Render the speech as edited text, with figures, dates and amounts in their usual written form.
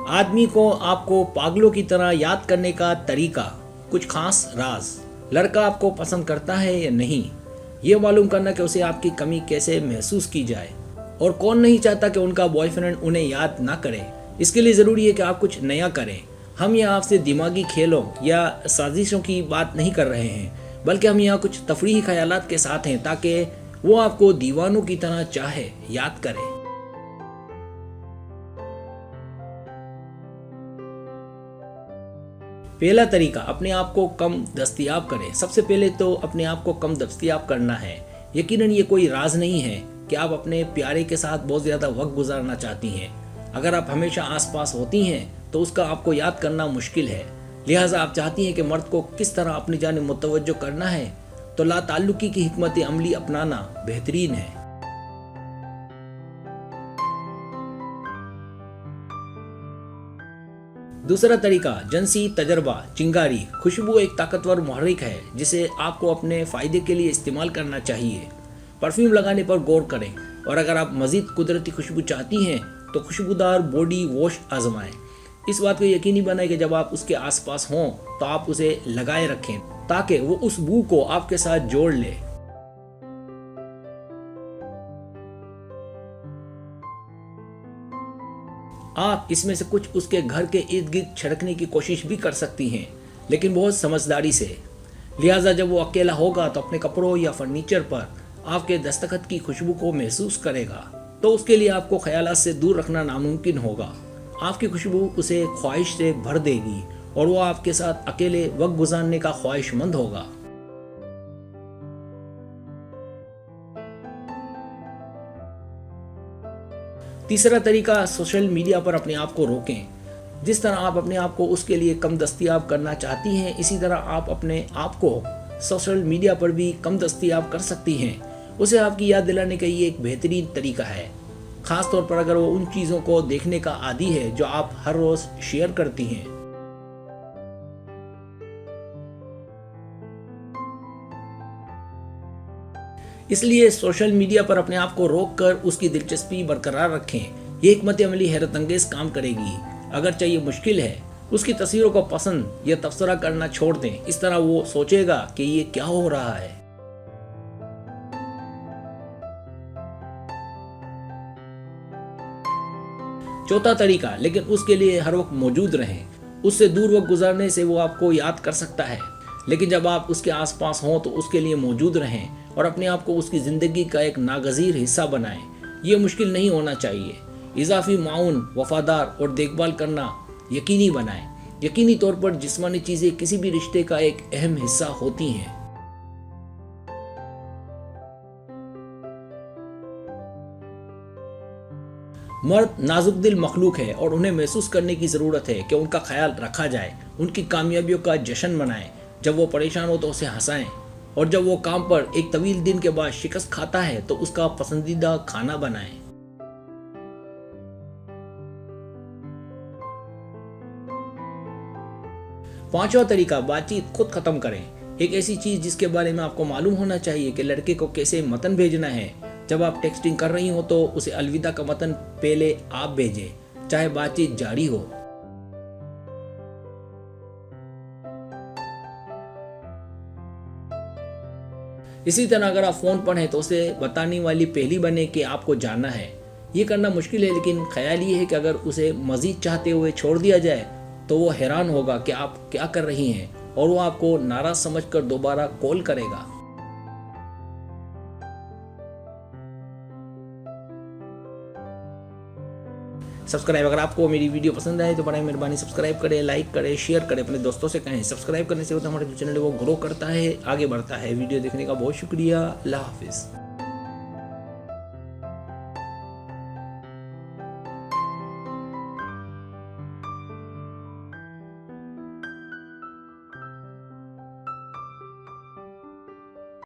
आदमी को आपको पागलों की तरह याद करने का तरीका, कुछ खास राज। लड़का आपको पसंद करता है या नहीं, ये मालूम करना कि उसे आपकी कमी कैसे महसूस की जाए। और कौन नहीं चाहता कि उनका बॉयफ्रेंड उन्हें याद ना करे। इसके लिए ज़रूरी है कि आप कुछ नया करें। हम यहाँ आपसे दिमागी खेलों या साजिशों की बात नहीं कर रहे हैं, बल्कि हम यहाँ कुछ तफरीही ख्यालात के साथ हैं ताकि वो आपको दीवानों की तरह चाहे, याद करे। पहला तरीका, अपने आप को कम दस्तयाब करें। सबसे पहले तो अपने आप को कम दस्तयाब करना है। यकीनन ये कोई राज नहीं है कि आप अपने प्यारे के साथ बहुत ज़्यादा वक्त गुजारना चाहती हैं। अगर आप हमेशा आसपास होती हैं तो उसका आपको याद करना मुश्किल है। लिहाजा आप चाहती हैं कि मर्द को किस तरह अपनी जानिब मुतवज्जो करना है, तो लाताल्लुकी की हिकमत अमली अपनाना बेहतरीन है। दूसरा तरीका, जिनसी तजर्बा, चिंगारी। खुशबू एक ताकतवर मुहर्रिक है जिसे आपको अपने फ़ायदे के लिए इस्तेमाल करना चाहिए। परफ्यूम लगाने पर गौर करें, और अगर आप मज़ीद कुदरती खुशबू चाहती हैं तो खुशबूदार बॉडी वॉश आजमाएं। इस बात को यकीनी बनाएं कि जब आप उसके आसपास हों तो आप उसे लगाए रखें ताकि वो उस बू को आपके साथ जोड़ ले। आप इसमें से कुछ उसके घर के इर्द गिर्द छिड़कने की कोशिश भी कर सकती हैं, लेकिन बहुत समझदारी से। लिहाजा जब वो अकेला होगा तो अपने कपड़ों या फर्नीचर पर आपके दस्तखत की खुशबू को महसूस करेगा, तो उसके लिए आपको ख्यालात से दूर रखना नामुमकिन होगा। आपकी खुशबू उसे ख्वाहिश से भर देगी और वो आपके साथ अकेले वक्त गुजारने का ख्वाहिशमंद होगा। तीसरा तरीका, सोशल मीडिया पर अपने आप को रोकें। जिस तरह आप अपने आप को उसके लिए कम दस्तयाब करना चाहती हैं, इसी तरह आप अपने आप को सोशल मीडिया पर भी कम दस्तयाब कर सकती हैं। उसे आपकी याद दिलाने का ये एक बेहतरीन तरीका है, ख़ास तौर पर अगर वो उन चीज़ों को देखने का आदी है जो आप हर रोज़ शेयर करती हैं। इसलिए सोशल मीडिया पर अपने आप को रोककर उसकी दिलचस्पी बरकरार रखें। ये हिकमत अमली हैरत अंगेज काम करेगी। अगर चाहिए मुश्किल है, उसकी तस्वीरों को पसंद या तबसरा करना छोड़ दें। इस तरह वो सोचेगा कि ये क्या हो रहा है। चौथा तरीका, लेकिन उसके लिए हर वक्त मौजूद रहें। उससे दूर वक्त गुजारने से वो आपको याद कर सकता है, लेकिन जब आप उसके आसपास हों तो उसके लिए मौजूद रहें और अपने आप को उसकी ज़िंदगी का एक नागज़ीर हिस्सा बनाएं। ये मुश्किल नहीं होना चाहिए। इजाफी माउन, वफादार और देखभाल करना यकीनी बनाएं। यकीनी तौर पर जिस्मानी चीज़ें किसी भी रिश्ते का एक अहम हिस्सा होती हैं। मर्द नाजुक दिल मखलूक है और उन्हें महसूस करने की ज़रूरत है कि उनका ख्याल रखा जाए। उनकी कामयाबियों का जश्न मनाएं। जब वो परेशान हो तो उसे हंसाएं, और जब वो काम पर एक तवील दिन के बाद शिकस्त खाता है तो उसका पसंदीदा खाना बनाएं। पांचवा तरीका, बातचीत खुद खत्म करें। एक ऐसी चीज जिसके बारे में आपको मालूम होना चाहिए कि लड़के को कैसे मतन भेजना है। जब आप टेक्सटिंग कर रही हो तो उसे अलविदा का मतन पहले आप भेजें, चाहे बातचीत जारी हो। इसी तरह अगर आप फोन पर हैं तो उसे बताने वाली पहली बने कि आपको जाना है। ये करना मुश्किल है, लेकिन ख्याल ये है कि अगर उसे मजीद चाहते हुए छोड़ दिया जाए तो वो हैरान होगा कि आप क्या कर रही हैं और वो आपको नाराज समझकर दोबारा कॉल करेगा। सब्सक्राइब, अगर आपको मेरी वीडियो पसंद आए तो बड़ी मेहरबानी सब्सक्राइब करें, लाइक करें, शेयर करें, अपने दोस्तों से कहें। सब्सक्राइब करने से होता है हमारे जो चैनल है वो ग्रो करता है, आगे बढ़ता है। वीडियो देखने का बहुत शुक्रिया। अल्लाह हाफिज़।